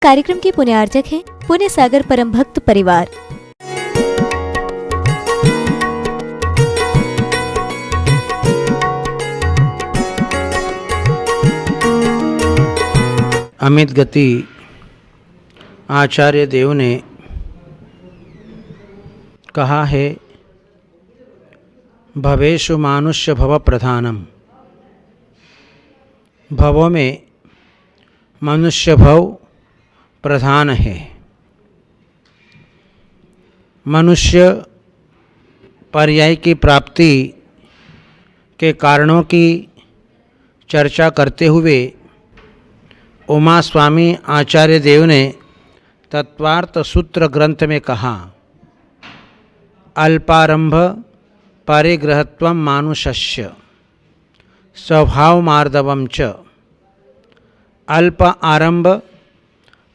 कार्यक्रम के पुण्यार्चक हैं पुण्य सागर परम भक्त परिवार। अमित गति आचार्य देव ने कहा है, भवेषु मानुष्य भव प्रधानम। भवों में मनुष्य भव प्रधान है। मनुष्य पर्याय की प्राप्ति के कारणों की चर्चा करते हुए उमा स्वामी आचार्य देव ने तत्वार्थ सूत्र ग्रंथ में कहा, अल्पारंभ परिग्रहत्वं मानुषस्य स्वभाव मार्दवम च। अल्प आरंभ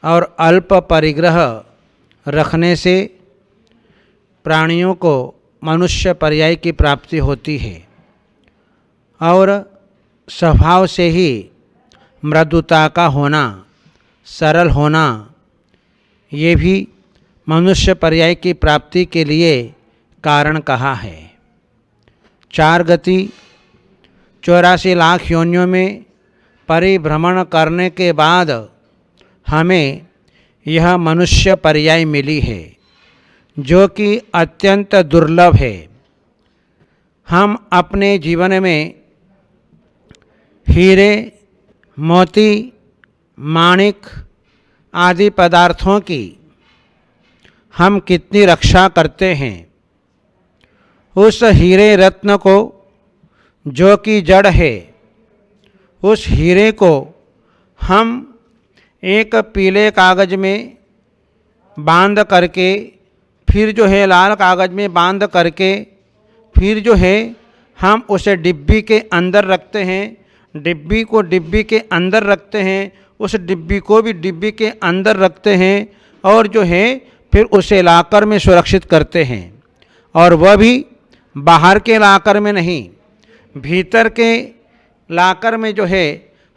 और अल्प परिग्रह रखने से प्राणियों को मनुष्य पर्याय की प्राप्ति होती है और स्वभाव से ही मृदुता का होना, सरल होना, ये भी मनुष्य पर्याय की प्राप्ति के लिए कारण कहा है। 4 गति 84 लाख योनियों में परिभ्रमण करने के बाद हमें यह मनुष्य पर्याय मिली है, जो कि अत्यंत दुर्लभ है। हम अपने जीवन में हीरे, मोती, माणिक आदि पदार्थों की हम कितनी रक्षा करते हैं। उस हीरे रत्न को, जो कि जड़ है, उस हीरे को हम एक पीले कागज़ में बांध करके, फिर जो है लाल कागज़ में बांध करके, फिर जो है हम उसे डिब्बी के अंदर रखते हैं। डिब्बी को डिब्बी के अंदर रखते हैं, उस डिब्बी को भी डिब्बी के अंदर रखते हैं और जो है फिर उसे लाकर में सुरक्षित करते हैं। और वह भी बाहर के लाकर में नहीं, भीतर के लाकर में जो है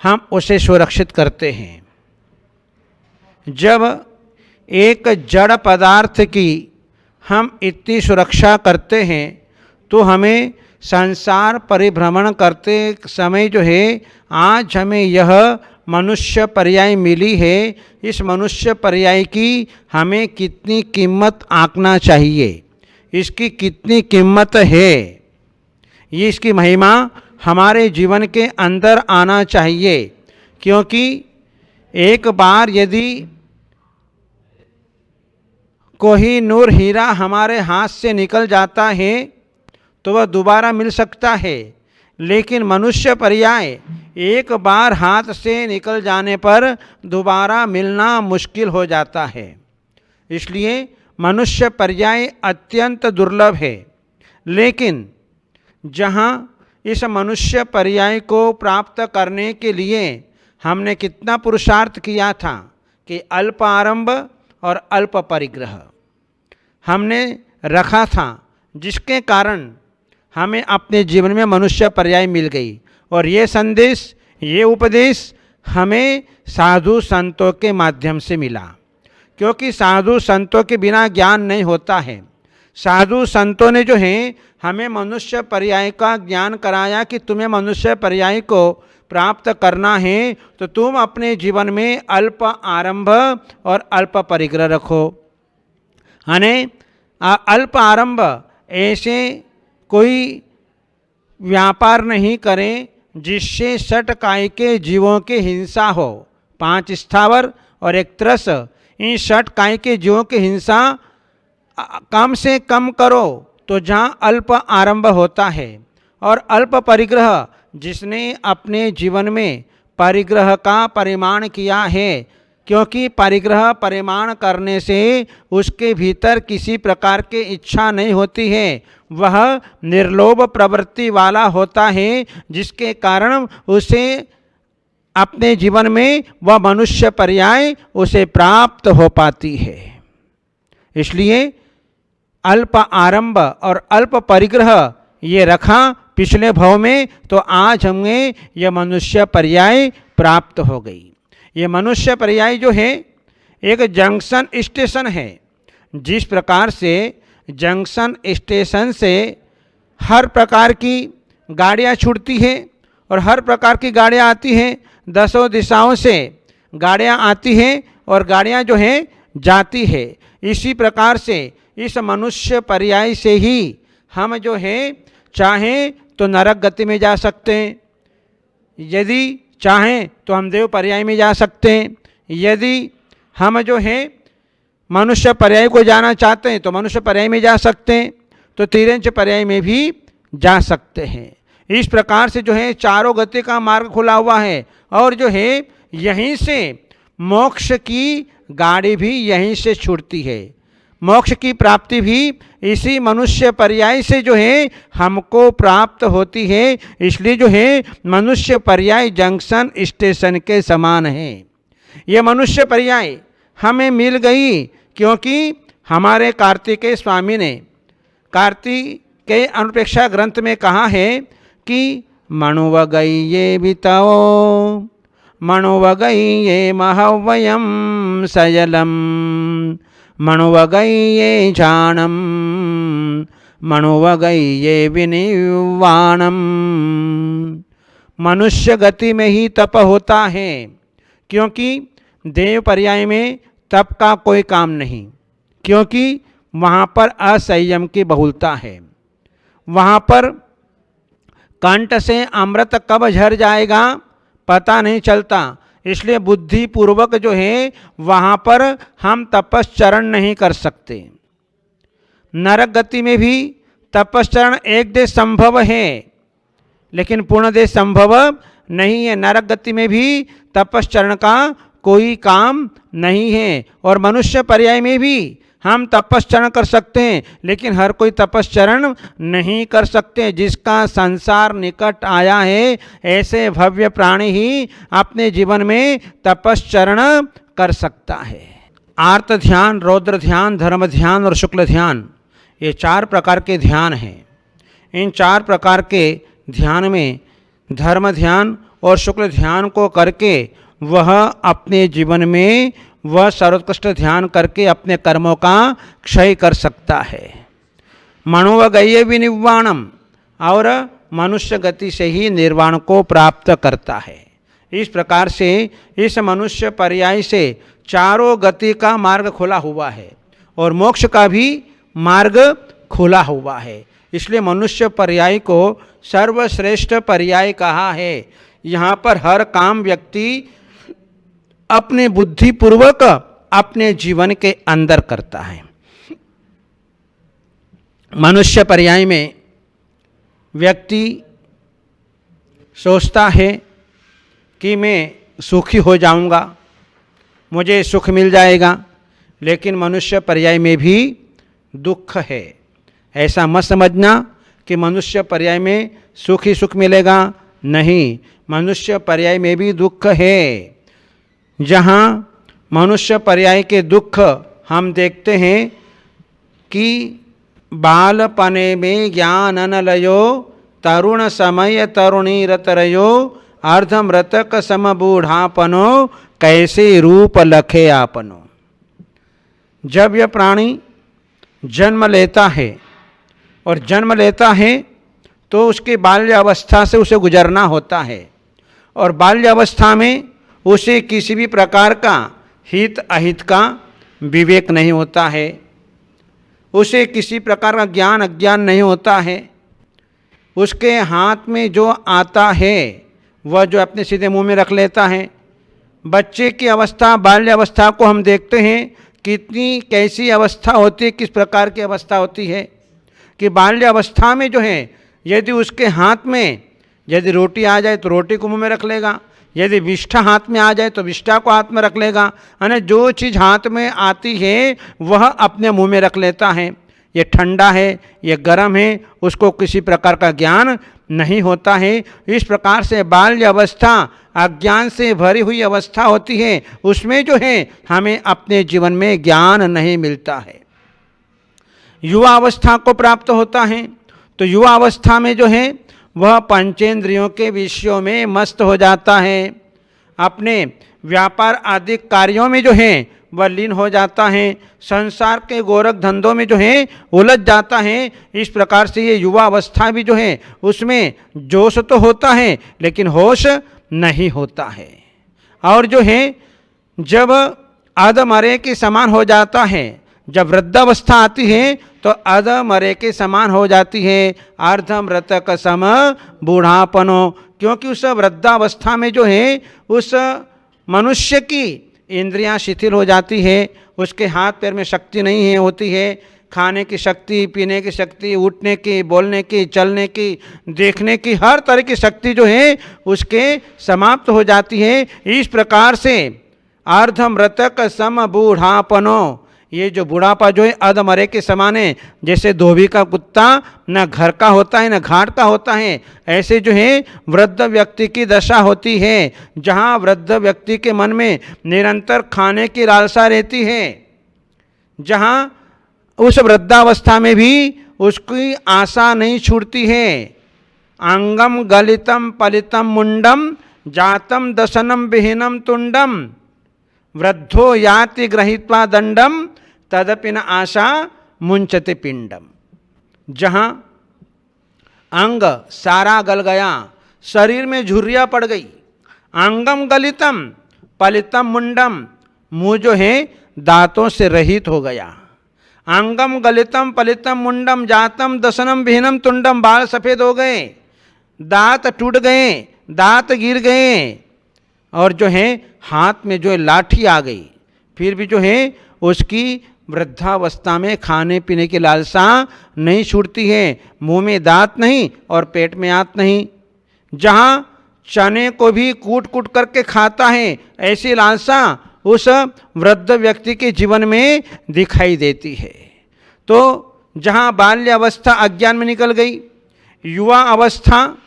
हम उसे सुरक्षित करते हैं। जब एक जड़ पदार्थ की हम इतनी सुरक्षा करते हैं तो हमें संसार परिभ्रमण करते समय जो है आज हमें यह मनुष्य पर्याय मिली है। इस मनुष्य पर्याय की हमें कितनी कीमत आंकना चाहिए, इसकी कितनी कीमत है, ये इसकी महिमा हमारे जीवन के अंदर आना चाहिए। क्योंकि एक बार यदि कोई नूर हीरा हमारे हाथ से निकल जाता है तो वह दोबारा मिल सकता है, लेकिन मनुष्य पर्याय एक बार हाथ से निकल जाने पर दोबारा मिलना मुश्किल हो जाता है। इसलिए मनुष्य पर्याय अत्यंत दुर्लभ है। लेकिन जहाँ इस मनुष्य पर्याय को प्राप्त करने के लिए हमने कितना पुरुषार्थ किया था कि अल्प आरंभ और अल्प परिग्रह हमने रखा था, जिसके कारण हमें अपने जीवन में मनुष्य पर्याय मिल गई। और ये संदेश, ये उपदेश हमें साधु संतों के माध्यम से मिला, क्योंकि साधु संतों के बिना ज्ञान नहीं होता है। साधु संतों ने जो है हमें मनुष्य पर्याय का ज्ञान कराया कि तुम्हें मनुष्य पर्याय को प्राप्त करना है तो तुम अपने जीवन में अल्प आरंभ और अल्प परिग्रह रखो। यानी अल्प आरंभ ऐसे कोई व्यापार नहीं करें जिससे षट काय के जीवों के हिंसा हो। 5 स्थावर और 1 त्रस, इन षट काय के जीवों की हिंसा कम से कम करो तो जहाँ अल्प आरंभ होता है। और अल्प परिग्रह, जिसने अपने जीवन में परिग्रह का परिमाण किया है, क्योंकि परिग्रह परिमाण करने से उसके भीतर किसी प्रकार की इच्छा नहीं होती है, वह निर्लोभ प्रवृत्ति वाला होता है, जिसके कारण उसे अपने जीवन में वह मनुष्य पर्याय उसे प्राप्त हो पाती है। इसलिए अल्प आरंभ और अल्प परिग्रह ये रखा पिछले भव में, तो आज हमें यह मनुष्य पर्याय प्राप्त हो गई। ये मनुष्य पर्याय जो है एक जंक्शन स्टेशन है। जिस प्रकार से जंक्शन स्टेशन से हर प्रकार की गाड़ियाँ छूटती हैं और हर प्रकार की गाड़ियाँ आती हैं, दसों दिशाओं से गाड़ियाँ आती हैं और गाड़ियाँ जो हैं जाती है, इसी प्रकार से इस मनुष्य पर्याय से ही हम जो है चाहें तो नरक गति में जा सकते हैं, यदि चाहें तो हम देव पर्याय में जा सकते हैं, यदि हम जो है मनुष्य पर्याय को जाना चाहते हैं तो मनुष्य पर्याय में जा सकते हैं, तो तिर्यंच पर्याय में भी जा सकते हैं। इस प्रकार से जो है चारों गति का मार्ग खुला हुआ है और जो है यहीं से मोक्ष की गाड़ी भी यहीं से छूटती है। मोक्ष की प्राप्ति भी इसी मनुष्य पर्याय से जो है हमको प्राप्त होती है। इसलिए जो है मनुष्य पर्याय जंक्शन स्टेशन के समान है। ये मनुष्य पर्याय हमें मिल गई क्योंकि हमारे कार्तिकेय स्वामी ने कार्तिकेय अनुप्रेक्षा ग्रंथ में कहा है कि मणुवगई ये बिताओ, मणुवगई ये महव्ययम सयलम, मणुवगई ये जानम, मणुवगई ये विनिर्वाणम। मनुष्य गति में ही तप होता है क्योंकि देव पर्याय में तप का कोई काम नहीं, क्योंकि वहाँ पर असंयम की बहुलता है। वहाँ पर कंठ से अमृत कब झर जाएगा पता नहीं चलता, इसलिए बुद्धिपूर्वक जो है वहाँ पर हम तपश्चरण नहीं कर सकते। नरक गति में भी तपश्चरण एक देश संभव है लेकिन पूर्ण देश संभव नहीं है। नरक गति में भी तपश्चरण का कोई काम नहीं है और मनुष्य पर्याय में भी हम तपश्चरण कर सकते हैं लेकिन हर कोई तपश्चरण नहीं कर सकते। जिसका संसार निकट आया है ऐसे भव्य प्राणी ही अपने जीवन में तपश्चरण कर सकता है। आर्त ध्यान, रौद्र ध्यान, धर्म ध्यान और शुक्ल ध्यान, ये 4 प्रकार के ध्यान हैं। इन 4 प्रकार के ध्यान में धर्म ध्यान और शुक्ल ध्यान को करके वह अपने जीवन में वह सर्वोत्कृष्ट ध्यान करके अपने कर्मों का क्षय कर सकता है। मनोवगय विनिर्वाणम, और मनुष्य गति से ही निर्वाण को प्राप्त करता है। इस प्रकार से इस मनुष्य पर्याय से चारों गति का मार्ग खुला हुआ है और मोक्ष का भी मार्ग खुला हुआ है। इसलिए मनुष्य पर्याय को सर्वश्रेष्ठ पर्याय कहा है। यहाँ पर हर काम व्यक्ति अपने बुद्धिपूर्वक अपने जीवन के अंदर करता है। मनुष्य पर्याय में व्यक्ति सोचता है कि मैं सुखी हो जाऊंगा, मुझे सुख मिल जाएगा, लेकिन मनुष्य पर्याय में भी दुख है। ऐसा मत समझना कि मनुष्य पर्याय में सुख ही सुख मिलेगा, नहीं, मनुष्य पर्याय में भी दुख है। जहाँ मनुष्य पर्याय के दुख हम देखते हैं कि बालपने में ज्ञान अनलयो, तरुण समय तरुणी रतरयो, अर्धमृतक समबूढ़ापनो, कैसे रूप लखे आपनो। जब यह प्राणी जन्म लेता है और जन्म लेता है तो उसके बाल्यावस्था से उसे गुजरना होता है और बाल्यावस्था में उसे किसी भी प्रकार का हित अहित का विवेक नहीं होता है, उसे किसी प्रकार का ज्ञान अज्ञान नहीं होता है। उसके हाथ में जो आता है वह जो अपने सीधे मुंह में रख लेता है। बच्चे की अवस्था, बाल्य अवस्था को हम देखते हैं कितनी कैसी अवस्था होती है, किस प्रकार की अवस्था होती है कि बाल्य अवस्था में जो है यदि उसके हाथ में यदि रोटी आ जाए तो रोटी को मुंह में रख लेगा, यदि विष्ठा हाथ में आ जाए तो विष्ठा को हाथ में रख लेगा, यानी जो चीज़ हाथ में आती है वह अपने मुंह में रख लेता है। ये ठंडा है, ये गर्म है, उसको किसी प्रकार का ज्ञान नहीं होता है। इस प्रकार से बाल्य अवस्था अज्ञान से भरी हुई अवस्था होती है, उसमें जो है हमें अपने जीवन में ज्ञान नहीं मिलता है। युवा अवस्था को प्राप्त होता है तो युवा अवस्था में जो है वह पंचेंद्रियों के विषयों में मस्त हो जाता है, अपने व्यापार आदि कार्यों में जो है वह लीन हो जाता है, संसार के गोरख धंधों में जो है उलझ जाता है। इस प्रकार से ये युवा अवस्था भी जो है उसमें जोश तो होता है लेकिन होश नहीं होता है। और जो है जब अधमरे के समान हो जाता है, जब वृद्धावस्था आती है तो अधमरे के समान हो जाती है, अर्धमृतक सम बूढ़ापनो। क्योंकि उस वृद्धावस्था में जो है उस मनुष्य की इंद्रियां शिथिल हो जाती है, उसके हाथ पैर में शक्ति नहीं है होती है, खाने की शक्ति, पीने की शक्ति, उठने की, बोलने की, चलने की, देखने की, हर तरह की शक्ति जो है उसके समाप्त हो जाती है। इस प्रकार से अर्धमृतक सम बूढ़ापनो, ये जो बुढ़ापा जो है अधमरे के समान है। जैसे धोबी का कुत्ता न घर का होता है न घाट का होता है, ऐसे जो है वृद्ध व्यक्ति की दशा होती है, जहाँ वृद्ध व्यक्ति के मन में निरंतर खाने की लालसा रहती है, जहाँ उस वृद्धावस्था में भी उसकी आशा नहीं छूटती है। अंगम गलितम पलितम मुंडम जातम दशनम विहीनम तुंडम वृद्धो याति गृहीत्वा दंडम तदपि न आशा मुंचते पिंडम। जहाँ अंग सारा गल गया, शरीर में झुर्रियाँ पड़ गई, अंगम गलितम पलितम मुंडम, मुँह जो है दांतों से रहित हो गया, अंगम गलितम पलितम मुंडम जातम दशनम विहीनम तुंडम, बाल सफ़ेद हो गए, दांत टूट गए, दांत गिर गए, और जो है हाथ में जो है लाठी आ गई। फिर भी जो है उसकी वृद्धावस्था में खाने पीने की लालसा नहीं छूटती है, मुंह में दांत नहीं और पेट में आंत नहीं। जहाँ चने को भी कूट कूट करके खाता है, ऐसी लालसा उस वृद्ध व्यक्ति के जीवन में दिखाई देती है। तो जहाँ बाल्यावस्था अज्ञान में निकल गई, युवा अवस्था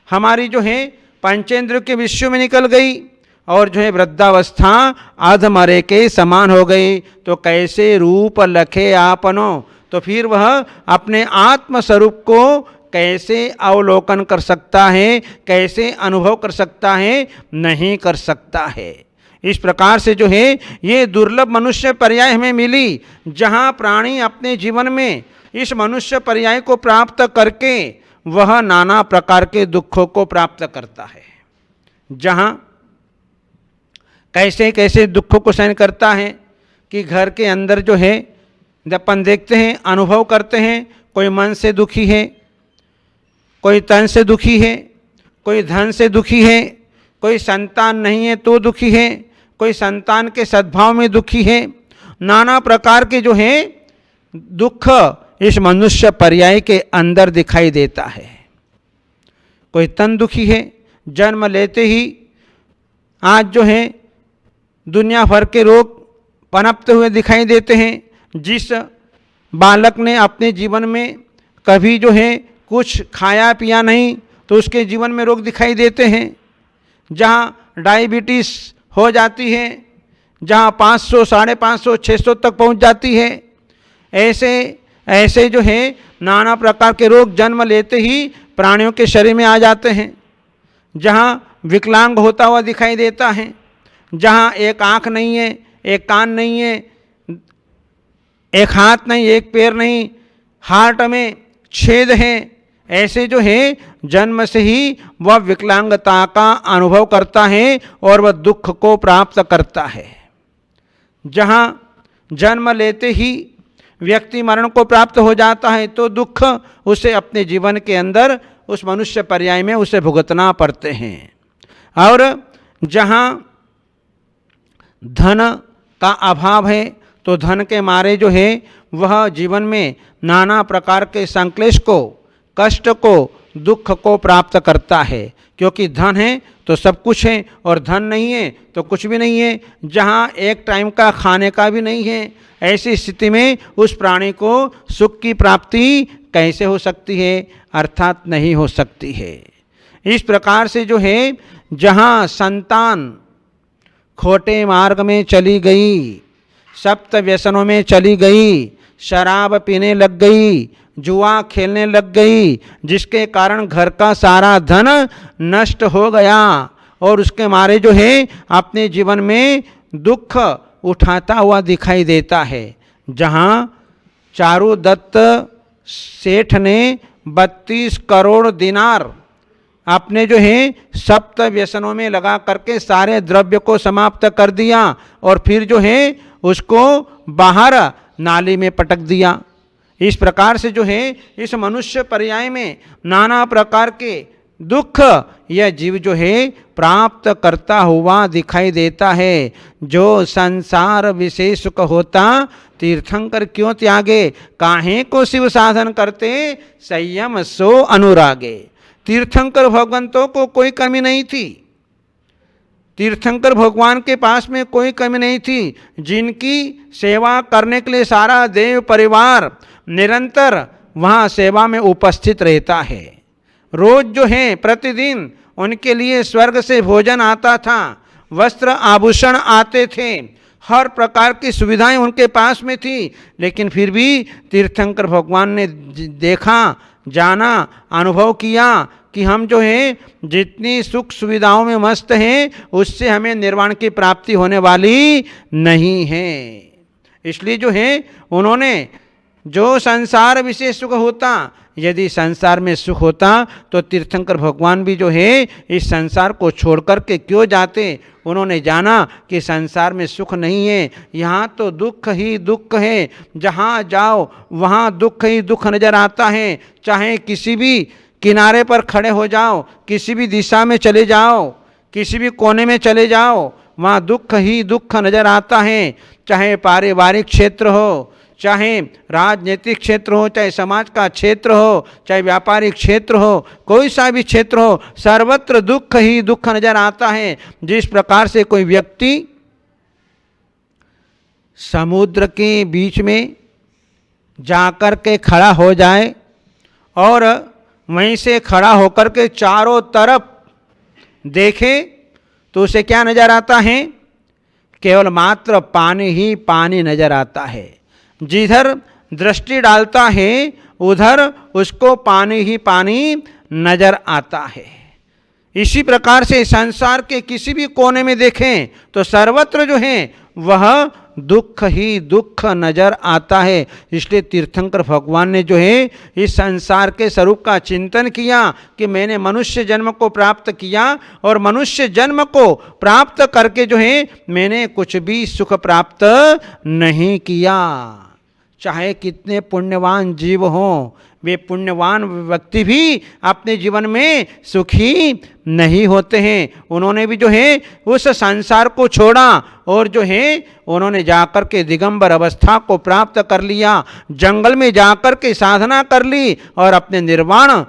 हमारी जो है पंचेंद्रियों के विषयों में निकल गई, और जो है वृद्धावस्था अधमरे के समान हो गई, तो कैसे रूप लखे आपनो, तो फिर वह अपने आत्म स्वरूप को कैसे अवलोकन कर सकता है, कैसे अनुभव कर सकता है, नहीं कर सकता है। इस प्रकार से जो है ये दुर्लभ मनुष्य पर्याय हमें मिली, जहाँ प्राणी अपने जीवन में इस मनुष्य पर्याय को प्राप्त करके वह नाना प्रकार के दुखों को प्राप्त करता है। जहाँ कैसे कैसे दुखों को सहन करता है कि घर के अंदर जो है जब अपन देखते हैं, अनुभव करते हैं, कोई मन से दुखी है, कोई तन से दुखी है, कोई धन से दुखी है, कोई संतान नहीं है तो दुखी है, कोई संतान के सद्भाव में दुखी है। नाना प्रकार के जो है दुख इस मनुष्य पर्याय के अंदर दिखाई देता है। कोई तन दुखी है, जन्म लेते ही आज जो है दुनिया भर के रोग पनपते हुए दिखाई देते हैं। जिस बालक ने अपने जीवन में कभी जो है कुछ खाया पिया नहीं तो उसके जीवन में रोग दिखाई देते हैं। जहाँ डायबिटीज़ हो जाती है, जहाँ 500, 550, 600 तक पहुँच जाती है, ऐसे जो है नाना प्रकार के रोग जन्म लेते ही प्राणियों के शरीर में आ जाते हैं। जहाँ विकलांग होता हुआ दिखाई देता है, जहाँ एक आँख नहीं है, एक कान नहीं है, एक हाथ नहीं, एक पैर नहीं, हार्ट में छेद है, ऐसे जो है जन्म से ही वह विकलांगता का अनुभव करता है और वह दुख को प्राप्त करता है। जहाँ जन्म लेते ही व्यक्ति मरण को प्राप्त हो जाता है तो दुख उसे अपने जीवन के अंदर उस मनुष्य पर्याय में उसे भुगतना पड़ते हैं। और जहाँ धन का अभाव है तो धन के मारे जो है वह जीवन में नाना प्रकार के संक्लेश को, कष्ट को, दुख को प्राप्त करता है। क्योंकि धन है तो सब कुछ है और धन नहीं है तो कुछ भी नहीं है। जहाँ एक टाइम का खाने का भी नहीं है, ऐसी स्थिति में उस प्राणी को सुख की प्राप्ति कैसे हो सकती है? अर्थात नहीं हो सकती है। इस प्रकार से जो है जहाँ संतान खोटे मार्ग में चली गई, सप्त व्यसनों में चली गई, शराब पीने लग गई, जुआ खेलने लग गई, जिसके कारण घर का सारा धन नष्ट हो गया और उसके मारे जो है अपने जीवन में दुख उठाता हुआ दिखाई देता है। जहाँ चारू दत्त सेठ ने 32 करोड़ दिनार अपने जो है सप्त व्यसनों में लगा करके सारे द्रव्य को समाप्त कर दिया और फिर जो है उसको बाहर नाली में पटक दिया। इस प्रकार से जो है इस मनुष्य पर्याय में नाना प्रकार के दुख यह जीव जो है प्राप्त करता हुआ दिखाई देता है। जो संसार विशेष सुख होता तीर्थंकर क्यों त्यागे, काहे को शिव साधन करते संयम सो अनुरागे। तीर्थंकर भगवंतों को कोई कमी नहीं थी, तीर्थंकर भगवान के पास में कोई कमी नहीं थी, जिनकी सेवा करने के लिए सारा देव परिवार निरंतर वहाँ सेवा में उपस्थित रहता है। रोज जो है प्रतिदिन उनके लिए स्वर्ग से भोजन आता था, वस्त्र आभूषण आते थे, हर प्रकार की सुविधाएं उनके पास में थी, लेकिन फिर भी तीर्थंकर भगवान ने देखा, जाना, अनुभव किया कि हम जो है जितनी सुख सुविधाओं में मस्त हैं उससे हमें निर्वाण की प्राप्ति होने वाली नहीं है। इसलिए जो है उन्होंने जो संसार विशेष सुख होता, यदि संसार में सुख होता तो तीर्थंकर भगवान भी जो है इस संसार को छोड़ कर के क्यों जाते। उन्होंने जाना कि संसार में सुख नहीं है, यहाँ तो दुख ही दुख है, जहाँ जाओ वहाँ दुख ही दुख नज़र आता है। चाहे किसी भी किनारे पर खड़े हो जाओ, किसी भी दिशा में चले जाओ, किसी भी कोने में चले जाओ, वहाँ दुख ही दुख नज़र आता है। चाहे पारिवारिक क्षेत्र हो, चाहे राजनीतिक क्षेत्र हो, चाहे समाज का क्षेत्र हो, चाहे व्यापारिक क्षेत्र हो, कोई सा भी क्षेत्र हो, सर्वत्र दुख ही दुख नजर आता है। जिस प्रकार से कोई व्यक्ति समुद्र के बीच में जाकर के खड़ा हो जाए और वहीं से खड़ा होकर के चारों तरफ देखे तो उसे क्या नजर आता है? केवल मात्र पानी ही पानी नजर आता है। जिधर दृष्टि डालता है उधर उसको पानी ही पानी नजर आता है। इसी प्रकार से संसार के किसी भी कोने में देखें तो सर्वत्र जो है वह दुख ही दुख नजर आता है। इसलिए तीर्थंकर भगवान ने जो है इस संसार के स्वरूप का चिंतन किया कि मैंने मनुष्य जन्म को प्राप्त किया और मनुष्य जन्म को प्राप्त करके जो है मैंने कुछ भी सुख प्राप्त नहीं किया। चाहे कितने पुण्यवान जीव हों, वे पुण्यवान व्यक्ति भी अपने जीवन में सुखी नहीं होते हैं। उन्होंने भी जो है उस संसार को छोड़ा और जो है उन्होंने जाकर के दिगंबर अवस्था को प्राप्त कर लिया, जंगल में जाकर के साधना कर ली और अपने निर्वाण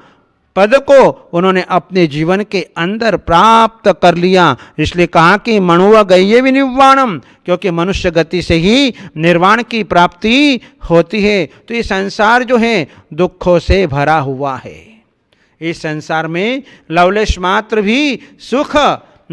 पद को उन्होंने अपने जीवन के अंदर प्राप्त कर लिया। इसलिए कहा कि मणुआ गये विनिर्वाणम, क्योंकि मनुष्य गति से ही निर्वाण की प्राप्ति होती है। तो ये संसार जो है दुखों से भरा हुआ है। इस संसार में लवलेश मात्र भी सुख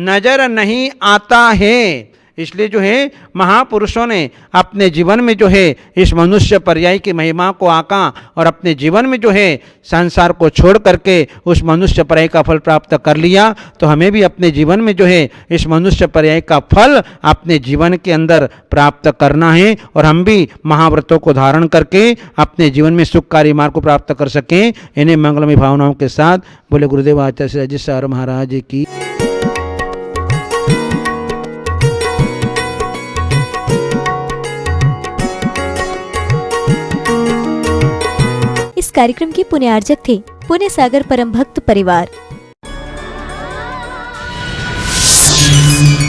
नजर नहीं आता है। इसलिए जो है महापुरुषों ने अपने जीवन में जो है इस मनुष्य पर्याय की महिमा को आका और अपने जीवन में जो है संसार को छोड़ करके उस मनुष्य पर्याय का फल प्राप्त कर लिया। तो हमें भी अपने जीवन में जो है इस मनुष्य पर्याय का फल अपने जीवन के अंदर प्राप्त करना है और हम भी महाव्रतों को धारण करके अपने जीवन में सुखकारी मार्ग को प्राप्त कर सकें। इन्हें मंगलमय भावनाओं के साथ बोले गुरुदेव आचार्य श्री अजित सार महाराज की। इस कार्यक्रम के पुण्यार्जक थे पुण्य सागर परम भक्त परिवार।